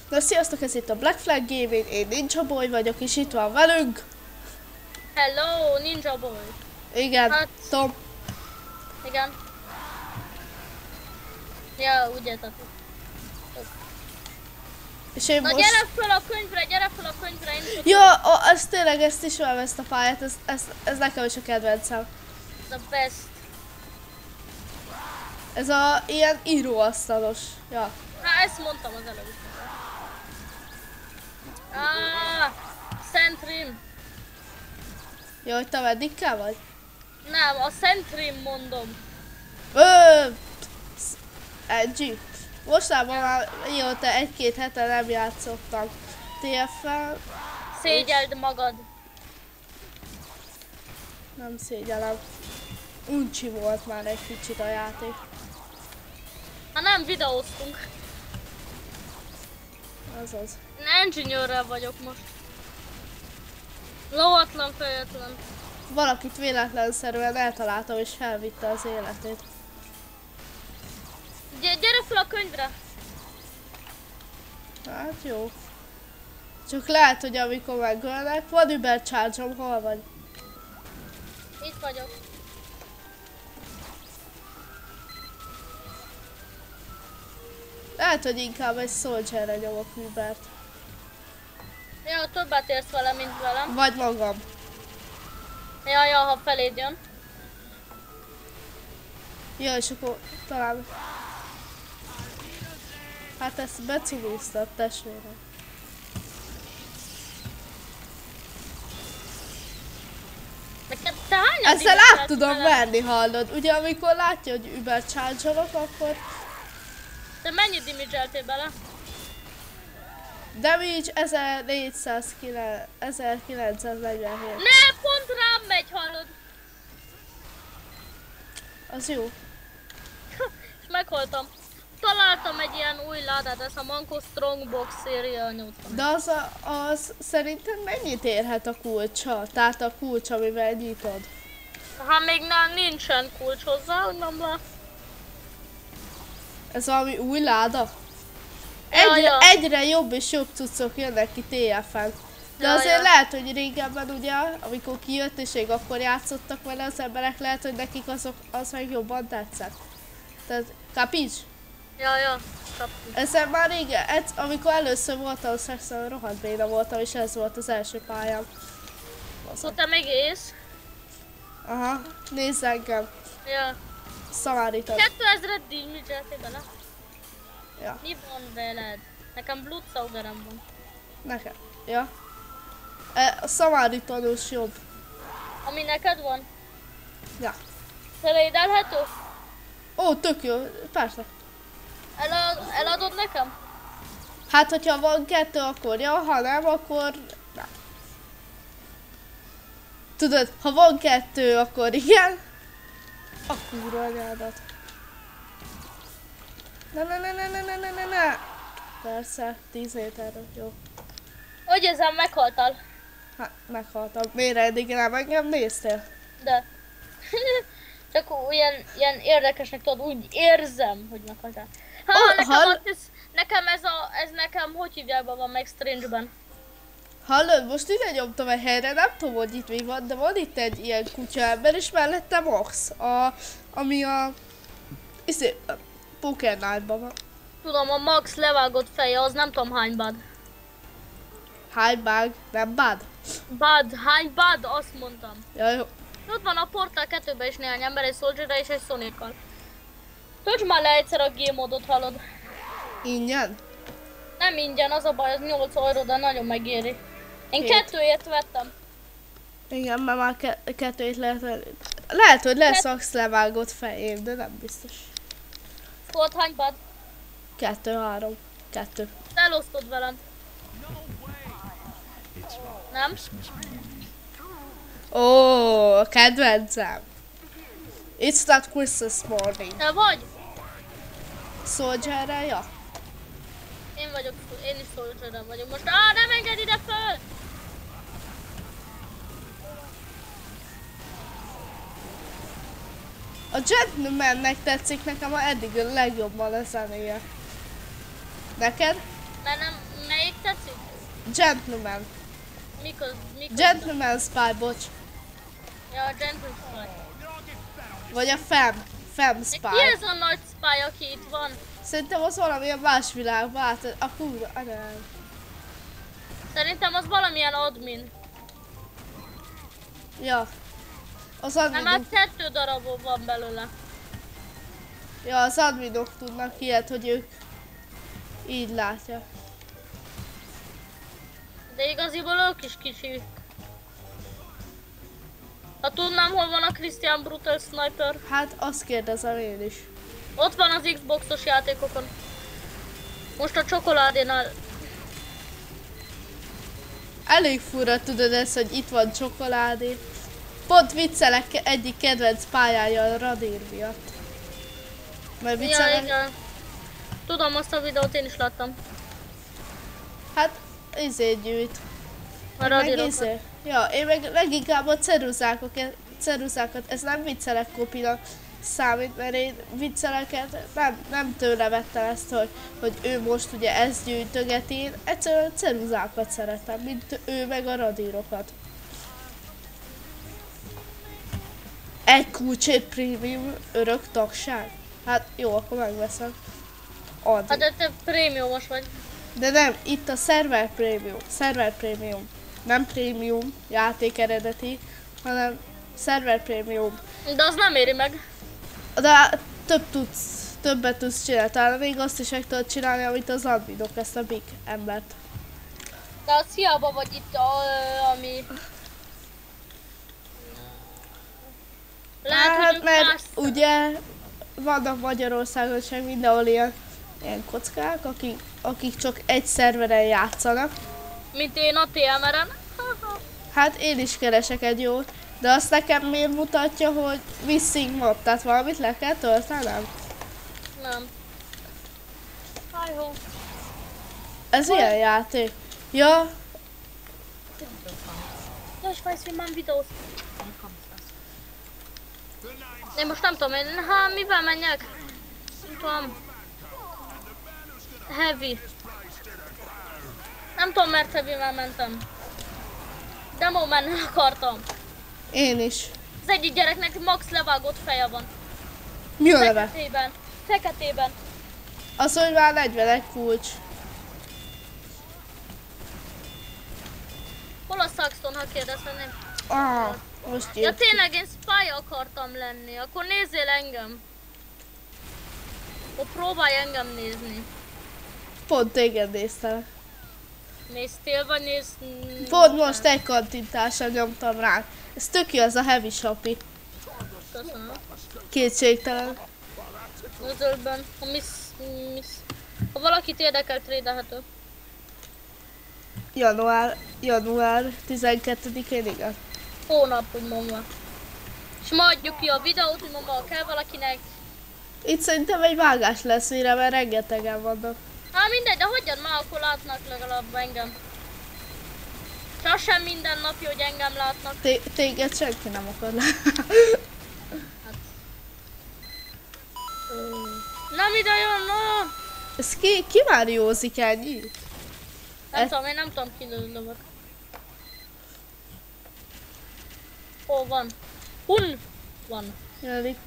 Na sziasztok, ez itt a Black Flag Gaming, én Ninja Boy vagyok, és itt van velünk. Hello, Ninja Boy. Igen, Hát, Tom. igen. Ja, úgy értettem. És én Na most... gyere fel a könyvre, én is Ja, ez tényleg, ezt ismerem, ezt a pályát, ez nekem is a kedvencem. a best. Ez a ilyen íróasztalos. Ja. Hát ezt mondtam az előbb is. Centrim. Jó, hogy te meddig kell vagy? Nem, a Centrim mondom. Edgy. Mostában már mióta egy-két hete nem játszottam TF-fel. Szégyeld magad. Nem szégyellem. Uncsi volt már egy kicsit a játék. Hát nem videóztunk. Azaz. Én engineer-rel vagyok most. Lóatlan, fejetlen. Valakit véletlenszerűen eltaláltam és felvitte az életét. Gyere fel a könyvre. Hát jó. Csak lehet, hogy amikor megölnek, van Uber charge-om, hol vagy? Itt vagyok. Lehet, hogy inkább egy Soldierre nyomok Ubert. Ja, többet érsz vele, mint velem. Vagy magam. Ja, ha feléd jön. Ja, és akkor talán... Hát ezt becugúztat, testvérem. Neked te hányan Ezzel diviselt át tudom vele? verni, hallod? Ugye amikor látja, hogy Uber charge-olok, akkor... Te mennyit dimidzseltél bele? Damage 1947. Ne, pont rám megy, hallod? Az jó. És meghaltam. Találtam egy ilyen új ládát, ez a Manco Strongbox széria 80. De az szerintem mennyit érhet a kulcsa? Tehát a kulcs, amivel nyitod. Hát még nincsen kulcs hozzá, hogy nem le. Ez valami új láda? Ja. Egyre jobb és jobb cuccok jönnek ki TF-en. De Ja, azért ja. lehet, hogy régebben ugye, amikor kijött és még akkor játszottak vele az emberek, lehet, hogy nekik az meg jobban tetszett. Tehát, kapics? Ja. Kaptam. Ezzel már régen, amikor először voltam szexuál, rohadt béna voltam, és ez volt az első pályám. Szóval te még ész? Aha, nézz engem. Ja. Szamárítod. 2000-et dimidzseltél bele? Ja, Mi van veled? Nekem Bloodsaugerem van. nekem. Ja. A szamárítónus jobb. Ami neked van? Ja. Felédelhető? Ó, tök jó, persze. Eladod nekem? Hát, hogyha van kettő, akkor ja, ha nem, akkor nem. Tudod, ha van kettő, akkor igen. A kurva anyádat. Ne. Persze, 10 méterről, jó. Hogy ezen meghaltál? Hát, meghaltam. Miért eddig nem engem néztél? De. Csak ilyen érdekesnek tudod, úgy érzem, hogy meghaltál. Nekem ez nekem hogy hívják van meg Strange-ben. Hallod, most ide nyomtam egy helyre, nem tudom, hogy itt mi van, de van itt egy ilyen kutya ember, és mellette Max, ami a Poker Night-ban van. Tudom, a Max levágott feje, az nem tudom hány bad. Hány bug, nem bad? Bad, hány bad, azt mondtam. Ja, jó. Ott van a Portal 2-ben is néhány ember, egy Soldier-re és egy Sonic-kal. Töltsd már le egyszer a G-modot, hallod. Ingyen? Nem ingyen, az a baj, az 8 euró, de nagyon megéri. Én 2-ért vettem. Igen, mert már kettőt lehet venni. Lehet, hogy lesz Ax levágott fején, de nem biztos. Volt hány bad? 2, 3, 2. Te elosztod velem. Nem? Ó, kedvencem. It's not Christmas morning. Te vagy? Soldierre, ja. Én is Soldier-re vagyok most. Nem enged ide föl! A Gentlemannek tetszik nekem eddig a legjobban a zenéje. Neked? Gentleman. Mikor? Gentleman Spy, bocs. Ja, a Gentleman Spy. Vagy a Fem Spy. Ki ez a nagy spy, aki itt van? Szerintem az valamilyen más világban át... A kurva... nem. Szerintem az valamilyen admin. Ja. Az Nem, hát adminok... 2 darabon van belőle. Ja, az adminok tudnak ilyet, hogy ők... Így látja. De igaziból ők is kicsik. Ha tudnám, hol van a Christian Brutal Sniper. Hát azt kérdezem én is. Ott van az Xboxos játékokon. Most a csokoládénál. Elég fura tudod ezt, hogy itt van csokoládé. Pont viccelek egyik kedvenc pályája a radír miatt. Mert Ja, viccelek... igen. Tudom, azt a videót én is láttam. Hát, gyűjt. A radírokat. Ja, én meg leginkább a ceruzákat, ez nem viccelek kopinak számít, mert én vicceleket nem tőle vettem ezt, hogy ő most ugye ezt gyűjtögeti, én egyszerűen a ceruzákat szeretem, mint ő meg a radírokat. Egy kulcsét prémium örök tagság? Hát jó, akkor megveszem. Addig. Hát de te prémiumos vagy. De nem, itt a server prémium. Nem prémium játék eredeti, hanem server prémium. De az nem éri meg. De többet tudsz csinálni, talán még azt is meg tudod csinálni, amit az adminok, ezt a big embert. De az hiába vagy itt, ami... Lehet, hát, hogy mert más... ugye vannak Magyarországon sem mindenhol ilyen kockák, akik csak egy szerveren játszanak. Mint én a TMR-en. Hát én is keresek egy jót, de azt nekem miért mutatja, hogy missing mob, tehát valamit le kell töltenem? Nem. Hi-ho. Ez ilyen játék. Ja, Ja, ich weiß, wie man videót. Én most nem tudom, mivel menjek? Nem tudom. Heavy. Nem tudom, mert heavy-vel mentem. Demo menni akartam. én is. Az egyik gyereknek max levágott feje van. Mi a neve? Feketében. Feketében. Az, hogy már 41 kulcs. Hol a Saxton, ha kérdezhetném? Most Ja írt. tényleg, én spy akartam lenni. Akkor nézzél engem. Akkor próbálj engem nézni. Pont téged néztem. Néztél, vagy Pont most egy kattintással nyomtam rá. Ez tök jó, ez a heavy shopi. Köszönöm. Kétségtelen. A zöldben. Ha valakit érdekel, trédelhető. Január 12-én, igen. Hónap, úgy mondva. És ma adjuk ki a videót, hogy ma kell valakinek. Itt szerintem egy vágás lesz mire, mert rengetegen vannak. Hát mindegy, de hagyjad már, akkor látnak legalább engem. És az sem minden napja, hogy engem látnak. Téged senki nem akar Nem ide jön, no! Ez ki már józik ennyi? Nem tudom, én nem tudom ki lövök. Hol van? Hun! Van. Jelenik.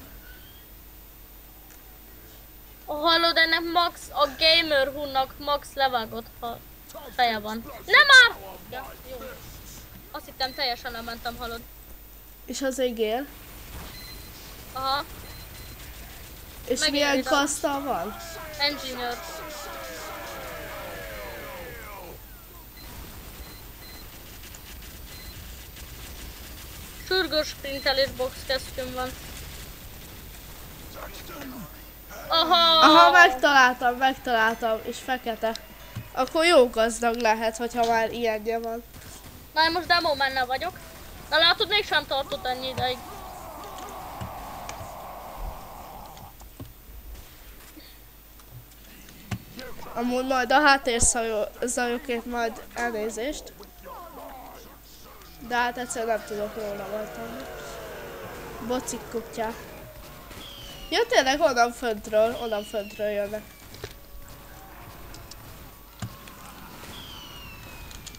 Hallod, ennek max, a gamer hunnak max levágott feje van. Nem már! Ja, jó. Azt hittem teljesen lementem, hallod. És az egy gél. Aha, És Megint milyen ide. kasztal van? engineer. Sürgős sprintelés box kesztyűm van. Aha, megtaláltam, és fekete. Akkor jó gazdag lehet, hogyha már ilyenje van. Na, én most demo menne vagyok. Na látod, mégsem tartott ennyi ideig. Amúgy majd a háttérzajokért majd elnézést. De hát egyszerűen nem tudok róla voltam. Bocik kutyák. Ja tényleg onnan föntről jönnek.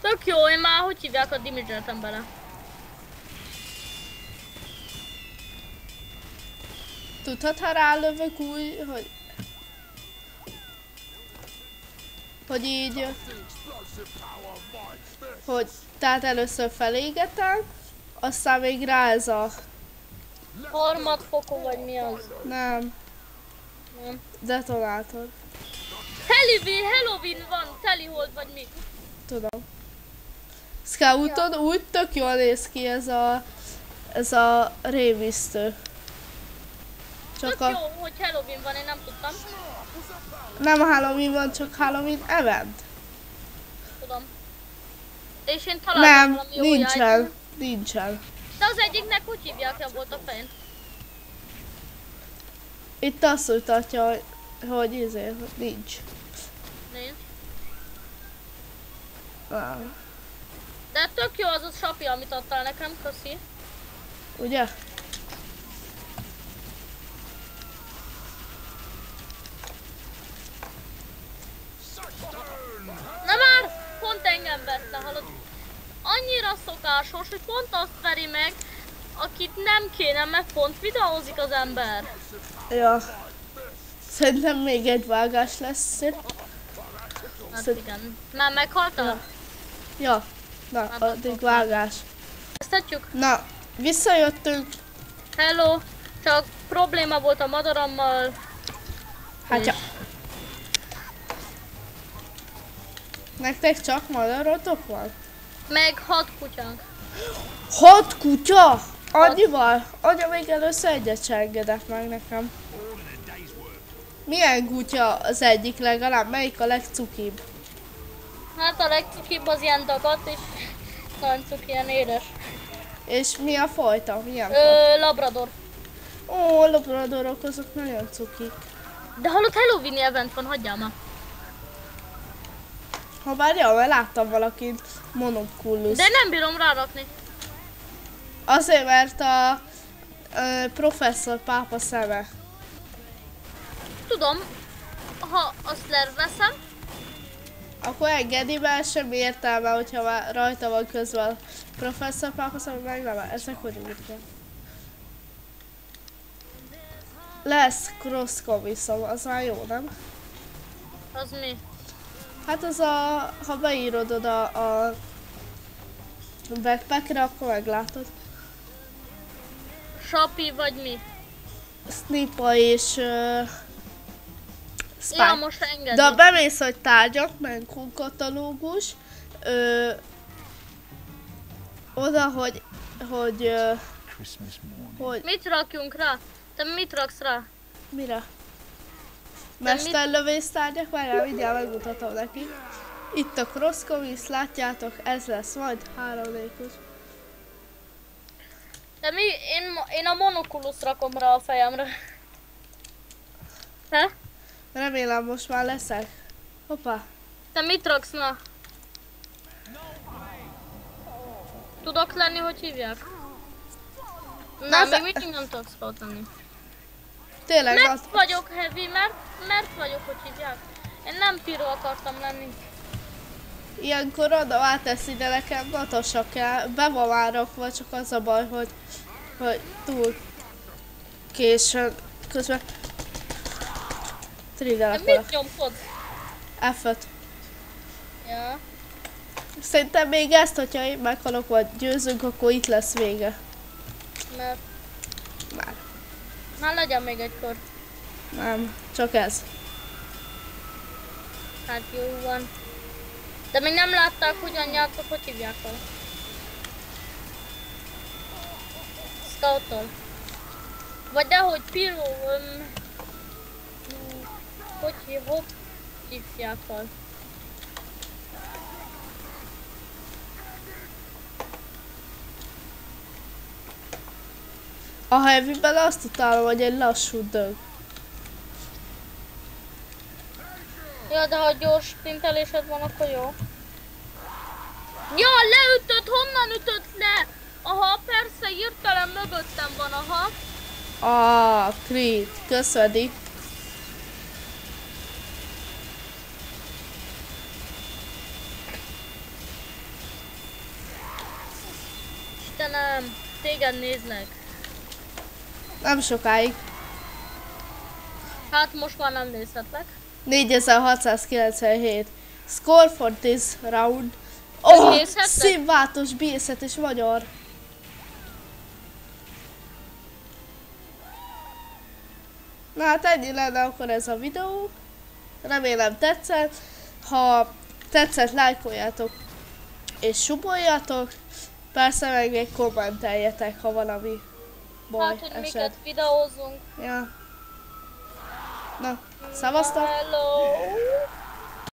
Tök jó, én már hogy hívják a damage-eltem bele. Tudod, ha rálövök úgy, hogy így... Hogy tehát először felégetem, aztán még rá ez a... Harmadfokú vagy mi az? Nem. Nem. Detonátor. Halloween van, telihold vagy mi? Tudom. Scouton úgy tök jól néz ki ez a rémisztő. Tök jó, hogy Halloween van, én nem tudtam. Nem Halloween van, csak Halloween event. Tudom. És én találtam Nem, valami jó nincsen. Nincsen. De az egyiknek úgy hívják, volt a fején. Itt azt mutatja, hogy nincs. Nincs. Nem. De tök jó az a sapja, amit adtál nekem, köszi. Ugye? Na már! Pont engem vett le, hallod? Annyira szokásos, hogy pont azt veri meg, akit nem kéne, mert pont videózik az ember. Ja. Szerintem még egy vágás lesz. Hát igen. Már meghaltál? Ja. Na, addig vágás. Kezdhetjük? Na, visszajöttünk. Hello! Csak probléma volt a madarammal. Hát ja. Nektek csak madarotok van? Meg 6 kutyánk. 6 kutya? Annyival? Anya még először egyet se engedett meg nekem. Milyen kutya az egyik legalább? Melyik a legcukibb? Hát a legcukibb az ilyen dagat, és nagyon cuki, ilyen édes. És mi a fajta? Milyen fajta? Labrador. Ó, labradorok azok nagyon cukik. De hallott, Halloween event van, hagyjál már. Ha bár jó, mert láttam valakit monokulus. De nem bírom rárakni. Azért, mert a professzor pápa szeme. Tudom, ha azt leveszem. Akkor engedi, mert semmi értelme, hogyha már rajta van közben a professzor pápa szeme, meg nem, ezek hogy úgy van. Lesz cross-komiszom, az már jó, nem? Az mi? Hát az ha beírod oda a backpackre, akkor meglátod. Sapi vagy mi? Snipa és Spike. Ja, most engedi. De ha bemész, hogy tárgyak, meg katalógus, oda, hogy Mit rakjunk rá? Te mit raksz rá? mire? Mesterlövész tárgyak, várjál, mindjárt megmutatom neki. Itt a cross-comics, látjátok, ez lesz majd 3D-os. De mi? Én a monokulus rakom rá a fejemre. Te? Remélem most már leszek. Hoppá. Te mit raksz na? Tudok lenni, hogy hívják? Nem, még mindig nem tudok scout lenni. Tényleg Mert vagyok heavy, mert vagyok, hogy hívják. Én nem piro akartam lenni. Ilyenkor oda átesz ide nekem, Natasha kell. Be van már rakva, csak az a baj, hogy túl későn. Közben triggerek De mit nyomkodsz? F-öt. Ja. Szerintem még ezt, hogyha én meghalok vagy győzünk, akkor itt lesz vége. Mert... Már. Na legyen még egy kör. Nem, csak ez. Hát jó van. De még nem látták, hogyan játszott, hogy hívják vele. Scout-tól. Vagy dehogy Piro... hogy hívják fel? A heavyben azt utálom, hogy egy lassú dög. Ja, de ha gyors sprintelésed van, akkor jó. Ja, leütött, honnan ütött le? Aha, persze, hirtelen mögöttem van, aha. Creed, köszönik. Istenem, téged néznek. Nem sokáig. Hát most már nem nézhetlek. 4697. Score for this round. Oh, Nézhetlek? színváltós bízhet és magyar. Na hát ennyi lenne akkor ez a videó. Remélem tetszett. Ha tetszett, lájkoljátok és suboljatok. Persze meg még kommenteljetek, ha valami baj Hát, hogy esett. miket videózunk. Ja. Na, szavaztok! Hello!